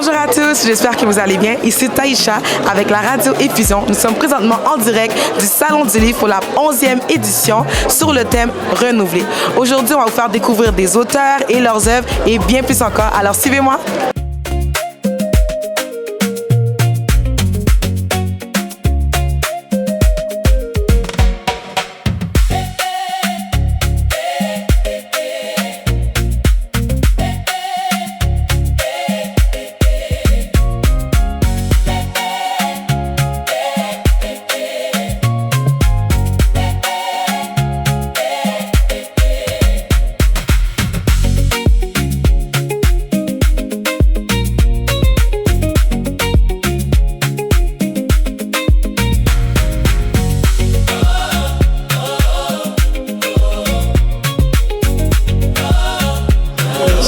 Bonjour à tous, j'espère que vous allez bien. Ici Taïcha avec la radio Effusion. Nous sommes présentement en direct du Salon du Livre pour la 11e édition sur le thème Renouveler. Aujourd'hui, on va vous faire découvrir des auteurs et leurs œuvres et bien plus encore. Alors suivez-moi.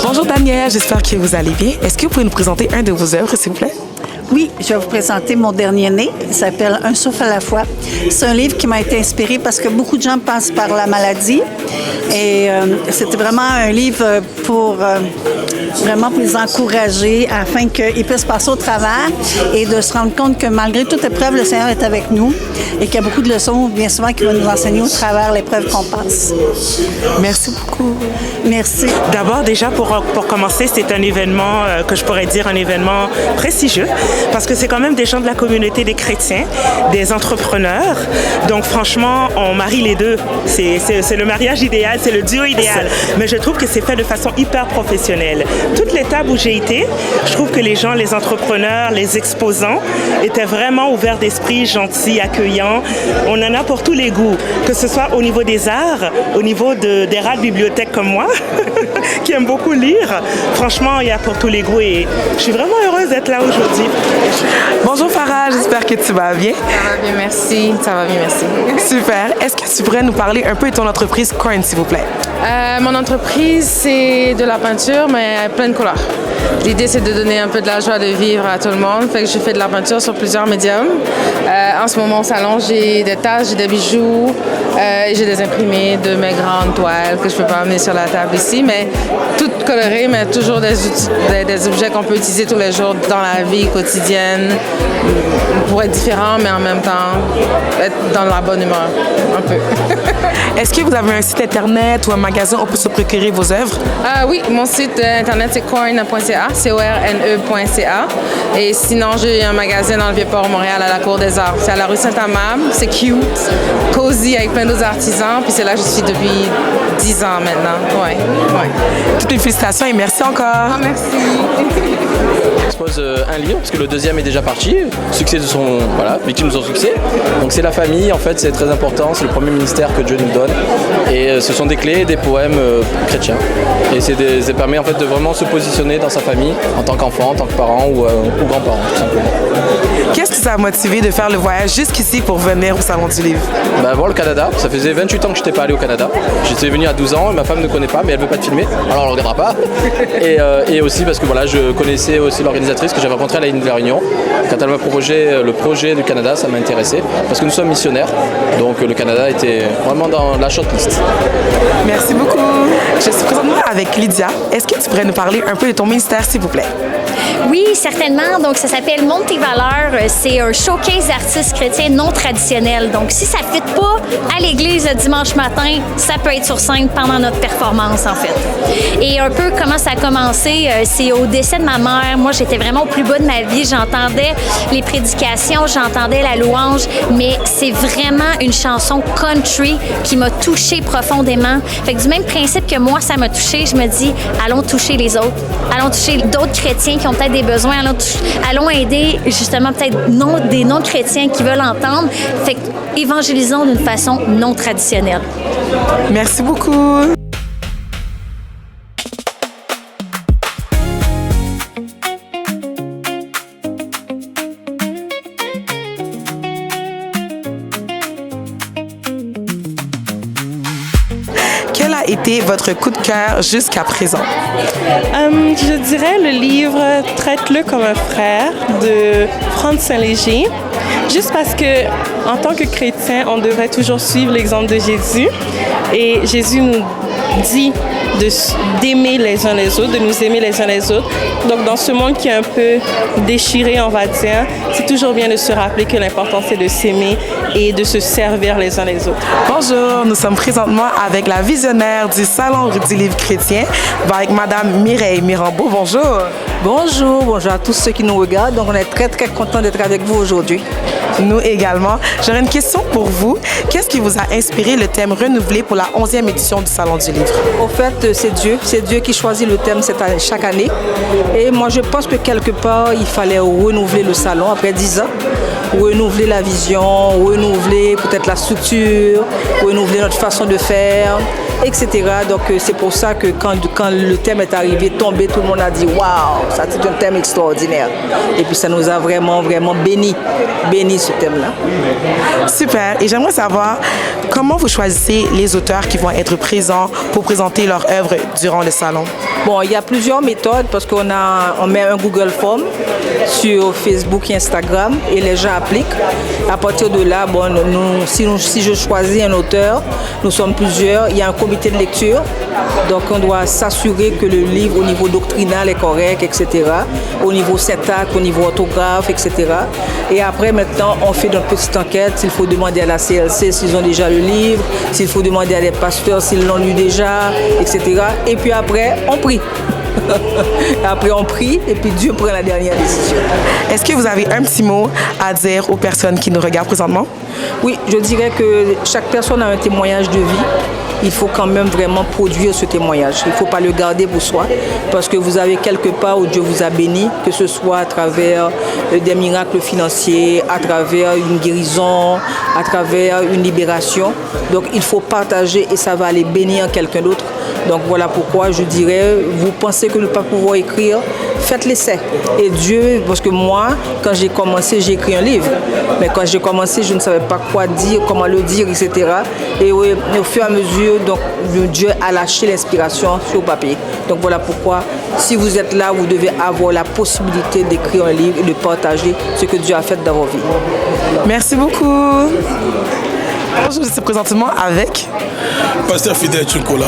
Bonjour Danielle, j'espère que vous allez bien. Est-ce que vous pouvez nous présenter un de vos œuvres, s'il vous plaît? Oui, je vais vous présenter mon dernier né. Il s'appelle Un souffle à la fois. C'est un livre qui m'a été inspiré parce que beaucoup de gens passent par la maladie. Et c'était vraiment un livre pour vraiment pour les encourager afin qu'ils puissent passer au travers et de se rendre compte que malgré toute épreuve, le Seigneur est avec nous et qu'il y a beaucoup de leçons, bien souvent, qu'il va nous enseigner au travers l'épreuve qu'on passe. Merci beaucoup. Merci. D'abord, déjà, pour commencer, c'est un événement que je pourrais dire un événement prestigieux parce que c'est quand même des gens de la communauté des chrétiens, des entrepreneurs. Donc, franchement, on marie les deux. C'est le mariage idéal, c'est le duo idéal. Mais je trouve que c'est fait de façon hyper professionnelle. Toutes les tables où j'ai été, je trouve que les gens, les entrepreneurs, les exposants étaient vraiment ouverts d'esprit, gentils, accueillants. On en a pour tous les goûts, que ce soit au niveau des arts, au niveau des rats de bibliothèque comme moi, qui aiment beaucoup lire. Franchement, il y a pour tous les goûts et je suis vraiment heureuse d'être là aujourd'hui. Bonjour Farah, j'espère que tu vas bien. Ça va bien, merci. Ça va bien, merci. Super. Est-ce que tu pourrais nous parler un peu de ton entreprise Coin, s'il vous plaît? Mon entreprise, c'est de la peinture, mais plein de couleurs. L'idée, c'est de donner un peu de la joie de vivre à tout le monde. Fait que je fais de la peinture sur plusieurs médiums. En ce moment, au salon, j'ai des tasses, j'ai des bijoux, j'ai des imprimés de mes grandes toiles que je ne peux pas amener sur la table ici, mais toutes colorées, mais toujours des objets qu'on peut utiliser tous les jours dans la vie quotidienne pour être différent, mais en même temps être dans la bonne humeur, un peu. Est-ce que vous avez un site internet ou un magasin où on peut se procurer vos œuvres? Oui, mon site internet, c'est corne.ca, corne.ca. Et sinon, j'ai un magasin dans le Vieux-Port, Montréal, à la Cour des Arts. C'est à la rue Saint-Amable, c'est cute, cosy, avec plein d'autres artisans. Puis c'est là que je suis depuis 10 ans maintenant. Ouais. Toutes mes félicitations et merci encore. Ah, merci. J'expose un livre parce que le deuxième est déjà parti, succès de son, victime de son succès. Donc c'est la famille, en fait, c'est très important, c'est le premier ministère que Dieu nous donne. Et ce sont des clés, des poèmes chrétiens. Et ça permet en fait de vraiment se positionner dans sa famille en tant qu'enfant, en tant que parent ou grand-parent, tout simplement. Qu'est-ce qui t'a motivé de faire le voyage jusqu'ici pour venir au Salon du Livre? Voir le Canada, ça faisait 28 ans que je n'étais pas allé au Canada. J'étais venu à 12 ans, ma femme ne connaît pas, mais elle ne veut pas te filmer, alors on ne le regardera pas. Et aussi parce que je connaissais aussi l'organisatrice que j'avais rencontrée à la ligne de la Réunion. Quand elle m'a proposé le projet du Canada, ça m'a intéressé parce que nous sommes missionnaires. Donc le Canada était vraiment dans la shortlist. Merci beaucoup. Je suis présentement avec Lydia. Est-ce que tu pourrais nous parler un peu de ton ministère, s'il vous plaît? Oui, certainement. Donc, ça s'appelle Monte tes valeurs. C'est un showcase d'artistes chrétiens non traditionnels. Donc, si ça ne fit pas à l'église le dimanche matin, ça peut être sur scène pendant notre performance, en fait. Et un peu comment ça a commencé, c'est au décès de ma mère. Moi, j'étais vraiment au plus bas de ma vie. J'entendais les prédications, j'entendais la louange, mais c'est vraiment une chanson country qui m'a touchée profondément. Fait que du même principe que moi, ça m'a touchée, je me dis, allons toucher les autres. Allons toucher d'autres chrétiens qui ont peut-être des besoins. Allons aider justement peut-être des non-chrétiens qui veulent entendre. Fait que évangélisons d'une façon non traditionnelle. Merci beaucoup. Quel a été votre coup de cœur jusqu'à présent? Je dirais le livre Traite-le comme un frère de Franz Saint-Léger. Juste parce que, en tant que chrétien, on devrait toujours suivre l'exemple de Jésus. Et Jésus nous dit d'aimer les uns les autres, de nous aimer les uns les autres. Donc dans ce monde qui est un peu déchiré, on va dire, c'est toujours bien de se rappeler que l'important c'est de s'aimer et de se servir les uns les autres. Bonjour, nous sommes présentement avec la visionnaire du Salon du Livre chrétien, avec Madame Mireille Mirambeau. Bonjour. Bonjour à tous ceux qui nous regardent. Donc on est très contents d'être avec vous aujourd'hui. Nous également. J'aurais une question pour vous. Qu'est-ce qui vous a inspiré le thème renouvelé pour la 11e édition du Salon du Livre? Au fait, c'est Dieu qui choisit le thème chaque année. Et moi, je pense que quelque part, il fallait renouveler le salon après 10 ans, renouveler la vision, renouveler peut-être la structure, renouveler notre façon de faire, etc. Donc c'est pour ça que quand le thème est arrivé, tombé, tout le monde a dit « Waouh, ça c'est un thème extraordinaire ». Et puis ça nous a vraiment béni ce thème-là. Super. Et j'aimerais savoir comment vous choisissez les auteurs qui vont être présents pour présenter leur œuvre durant le salon? Bon, il y a plusieurs méthodes parce qu'on met un Google Form sur Facebook et Instagram et les gens appliquent. À partir de là, bon, si je choisis un auteur, nous sommes plusieurs, il y a un comité de lecture. Donc on doit s'assurer que le livre au niveau doctrinal est correct, etc. Au niveau syntaxe, au niveau orthographe, etc. Et après, maintenant, on fait notre petite enquête. S'il faut demander à la CLC s'ils ont déjà le livre, s'il faut demander à des pasteurs s'ils l'ont lu déjà, etc. Et puis après, on prie. Après, on prie et puis Dieu prend la dernière décision. Est-ce que vous avez un petit mot à dire aux personnes qui nous regardent présentement? Oui, je dirais que chaque personne a un témoignage de vie. Il faut quand même vraiment produire ce témoignage. Il ne faut pas le garder pour soi parce que vous avez quelque part où Dieu vous a béni, que ce soit à travers des miracles financiers, à travers une guérison, à travers une libération. Donc il faut partager et ça va aller bénir quelqu'un d'autre. Donc voilà pourquoi je dirais, vous pensez que ne pas pouvoir écrire, faites l'essai. Et Dieu, parce que moi, quand j'ai commencé, j'ai écrit un livre. Mais quand j'ai commencé, je ne savais pas quoi dire, comment le dire, etc. Et au fur et à mesure, donc, Dieu a lâché l'inspiration sur papier. Donc voilà pourquoi, si vous êtes là, vous devez avoir la possibilité d'écrire un livre et de partager ce que Dieu a fait dans vos vies. Merci beaucoup. Je suis présentement avec Pasteur Fidèle Tchunkola,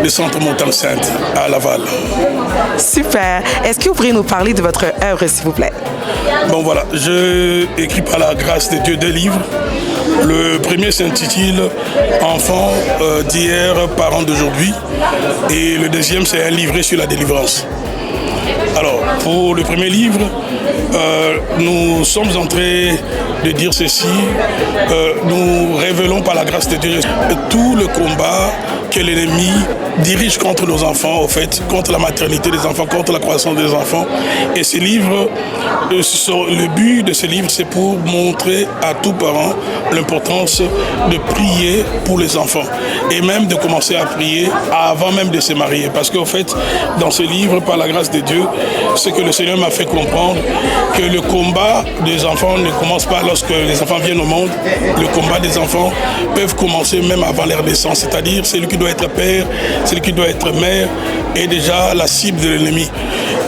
du Centre Montagne Sainte à Laval. Super. Est-ce que vous pourriez nous parler de votre œuvre, s'il vous plaît? Bon voilà, je écris par la grâce de Dieu 2 livres. Le premier s'intitule Enfants d'hier, parents d'aujourd'hui. Et le deuxième, c'est un livret sur la délivrance. Alors, pour le premier livre, nous sommes en train de dire ceci. Nous révélons par la grâce de Dieu tout le combat que l'ennemi dirige contre nos enfants, au fait, contre la maternité des enfants, contre la croissance des enfants. Et ce livre, le but de ce livre, c'est pour montrer à tout parent l'importance de prier pour les enfants. Et même de commencer à prier avant même de se marier. Parce qu'au fait, dans ce livre, par la grâce de Dieu, ce que le Seigneur m'a fait comprendre, que le combat des enfants ne commence pas lorsque les enfants viennent au monde. Le combat des enfants peuvent commencer même avant leur naissance. C'est-à-dire, celui qui doit être père, celui qui doit être mère, est déjà la cible de l'ennemi.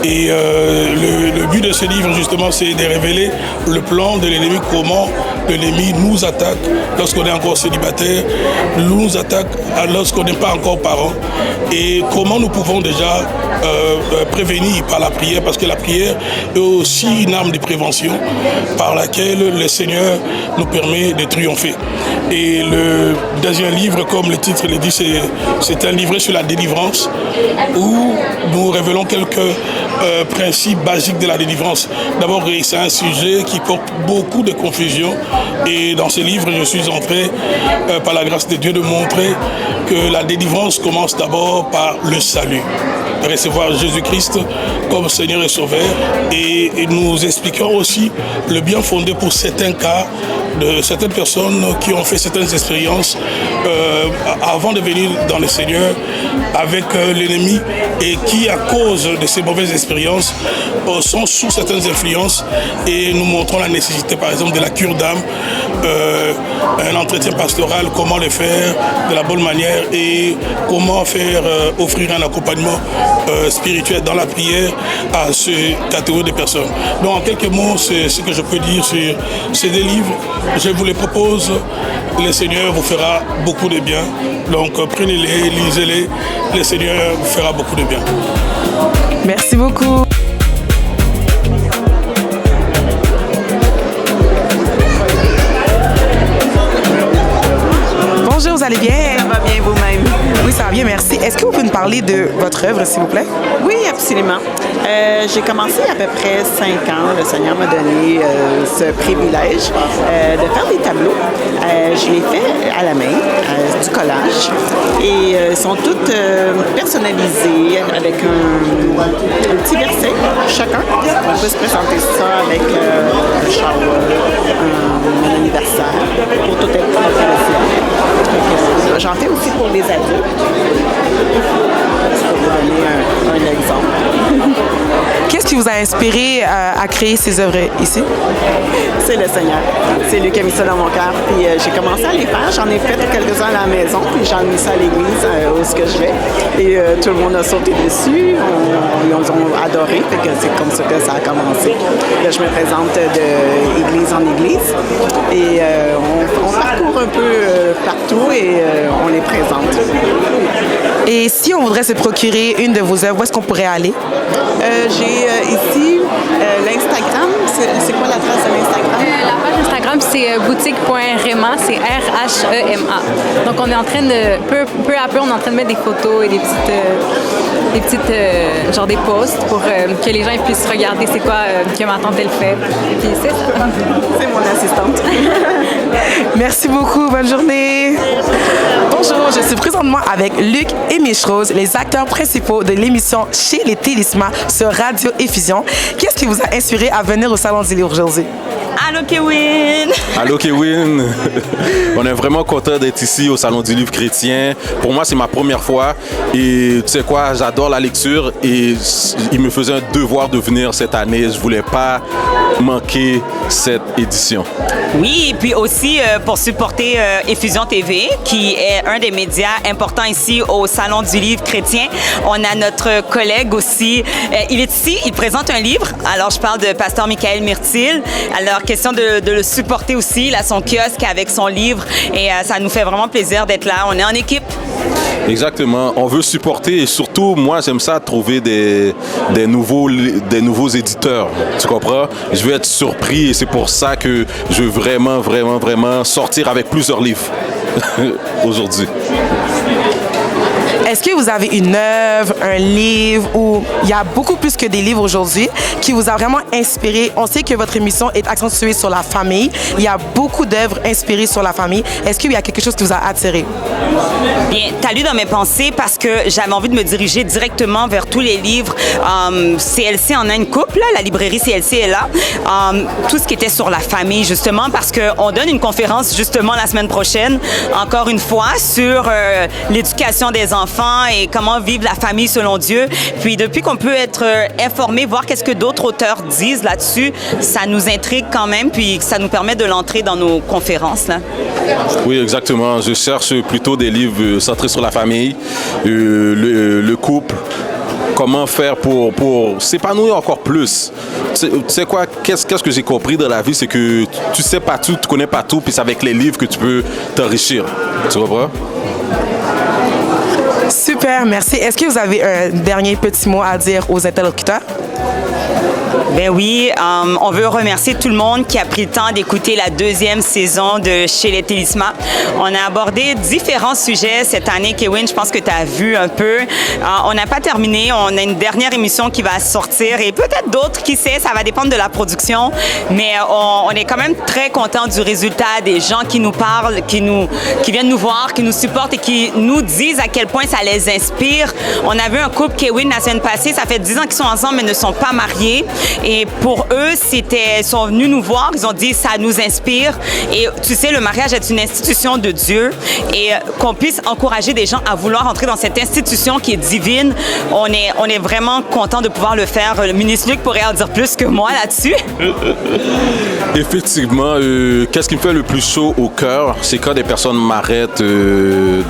Et le but de ce livre, justement, c'est de révéler le plan de l'ennemi, comment l'ennemi nous attaque lorsqu'on est encore célibataire, nous attaque lorsqu'on n'est pas encore parent, et comment nous pouvons déjà prévenir par la prière, parce que la prière est aussi une arme de prévention par laquelle le Seigneur nous permet de triompher. Et le deuxième livre, comme le titre le dit, c'est un livret sur la délivrance, où nous révélons quelques principes basiques de la délivrance. D'abord, c'est un sujet qui porte beaucoup de confusion, et dans ce livre, je suis en train, par la grâce de Dieu, de montrer que la délivrance commence d'abord par le salut, de recevoir Jésus-Christ comme Seigneur et Sauveur, et nous expliquons aussi le bien fondé pour certains cas de certaines personnes qui ont fait certaines expériences avant de venir dans le Seigneur avec l'ennemi, et qui, à cause de ces mauvaises expériences, sont sous certaines influences, et nous montrons la nécessité, par exemple, de la cure d'âme, un entretien pastoral, comment le faire de la bonne manière et comment faire offrir un accompagnement spirituel dans la prière à cette catégorie de personnes. Donc en quelques mots, c'est ce que je peux dire sur ces deux livres. Je vous les propose. Le Seigneur vous fera beaucoup de bien. Donc prenez-les, lisez-les. Le Seigneur vous fera beaucoup de bien. Merci beaucoup. Bonjour, vous allez bien? Ça va bien vous-même? Oui, ça va bien, merci. Est-ce que vous pouvez nous parler de votre œuvre, s'il vous plaît? Oui, absolument. J'ai commencé à peu près 5 ans. Le Seigneur m'a donné ce privilège de faire des tableaux. Je les fais à la main, du collage. Et ils sont toutes personnalisées avec un petit verset chacun. On peut se présenter ça avec un shower, un anniversaire, pour tout être professionnel. J'en fais aussi pour les adultes. Pour vous donner un exemple. Qu'est-ce qui vous a inspiré à créer ces œuvres ici? C'est le Seigneur. C'est lui qui a mis ça dans mon cœur. Puis j'ai commencé à les faire. J'en ai fait quelques-uns à la maison. Puis j'en ai mis ça à l'église où ce que je vais. Et tout le monde a sauté dessus. Ils ont adoré. Fait que c'est comme ça que ça a commencé. Là, je me présente d'église en église. Et on parcourt un peu partout et on les présente. Et si on voudrait se procurer une de vos œuvres, où est-ce qu'on pourrait aller? J'ai ici l'Instagram. C'est quoi l'adresse de l'Instagram? La page Instagram, c'est boutique.rema, c'est R-H-E-M-A. Donc, on est en train de, peu à peu, on est en train de mettre des photos et des petites genre des posts pour que les gens puissent regarder c'est quoi que ma tante elle fait. Puis c'est ça. C'est mon assistante. Merci beaucoup, bonne journée. Bonjour, je suis présentement avec Luc et Mich-Rose, les acteurs principaux de l'émission Chez les Télismas sur Radio Effusion. Qu'est-ce qui vous a inspiré à venir au Salon du Livre aujourd'hui? Allô Kewin! Allô Kewin! On est vraiment content d'être ici au Salon du Livre chrétien. Pour moi, c'est ma première fois et tu sais quoi, j'adore la lecture et il me faisait un devoir de venir cette année. Je voulais pas manquer cette édition. Oui, et puis aussi pour supporter Effusion TV, qui est un des médias importants ici au Salon du Livre chrétien. On a notre collègue aussi. Il est ici, il présente un livre. Alors, je parle de Pasteur Michael Myrtil. Alors, question de le supporter aussi. Il a son kiosque avec son livre et ça nous fait vraiment plaisir d'être là. On est en équipe. Exactement. On veut supporter et surtout, moi, j'aime ça trouver des nouveaux éditeurs. Tu comprends? Je veux être surpris et c'est pour ça que je veux vraiment sortir avec plusieurs livres aujourd'hui. Est-ce que vous avez une œuvre, un livre ou il y a beaucoup plus que des livres aujourd'hui qui vous a vraiment inspiré? On sait que votre émission est accentuée sur la famille. Il y a beaucoup d'œuvres inspirées sur la famille. Est-ce qu'il y a quelque chose qui vous a attiré? Bien, tu as lu dans mes pensées parce que j'avais envie de me diriger directement vers tous les livres. CLC en a une couple, la librairie CLC est là. Tout ce qui était sur la famille, justement, parce qu'on donne une conférence, justement, la semaine prochaine, encore une fois, sur l'éducation des enfants et comment vivre la famille selon Dieu. Puis depuis qu'on peut être informé, voir qu'est-ce que d'autres auteurs disent là-dessus, ça nous intrigue quand même, puis ça nous permet de l'entrer dans nos conférences, là. Oui, exactement. Je cherche plutôt des livres centrés sur la famille, le couple, comment faire pour s'épanouir encore plus. Tu sais quoi, qu'est-ce que j'ai compris dans la vie, c'est que tu sais pas tout, tu connais pas tout, puis c'est avec les livres que tu peux t'enrichir. Tu comprends? Super, merci. Est-ce que vous avez un dernier petit mot à dire aux interlocuteurs? Ben oui, on veut remercier tout le monde qui a pris le temps d'écouter la 2e saison de Chez les Télismas. On a abordé différents sujets cette année. Kewin, je pense que tu as vu un peu. On n'a pas terminé. On a une dernière émission qui va sortir et peut-être d'autres, qui sait, ça va dépendre de la production. Mais on est quand même très content du résultat, des gens qui nous parlent, qui viennent nous voir, qui nous supportent et qui nous disent à quel point ça les inspire. On a vu un couple, Kewin, la semaine passée. Ça fait 10 ans qu'ils sont ensemble mais ne sont pas mariés. Et pour eux, ils sont venus nous voir, ils ont dit ça nous inspire. Et tu sais, le mariage est une institution de Dieu et qu'on puisse encourager des gens à vouloir entrer dans cette institution qui est divine. On est vraiment content de pouvoir le faire. Le ministre Luc pourrait en dire plus que moi là-dessus. Effectivement, qu'est-ce qui me fait le plus chaud au cœur, c'est quand des personnes m'arrêtent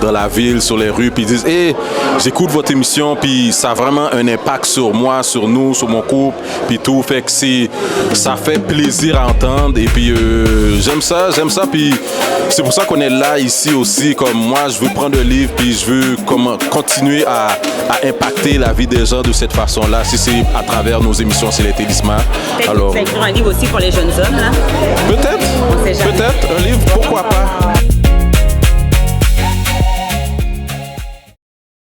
dans la ville, sur les rues, puis disent « Hey, j'écoute votre émission, puis ça a vraiment un impact sur moi, sur nous, sur mon couple, puis tout. » Fait que ça fait plaisir à entendre, et puis j'aime ça, puis c'est pour ça qu'on est là ici aussi. Comme moi, je veux prendre le livre, puis je veux continuer à impacter la vie des gens de cette façon-là, si c'est à travers nos émissions, c'est les Télisma. Alors, tu vas écrire un livre aussi pour les jeunes hommes, là? Peut-être, un livre, pourquoi pas?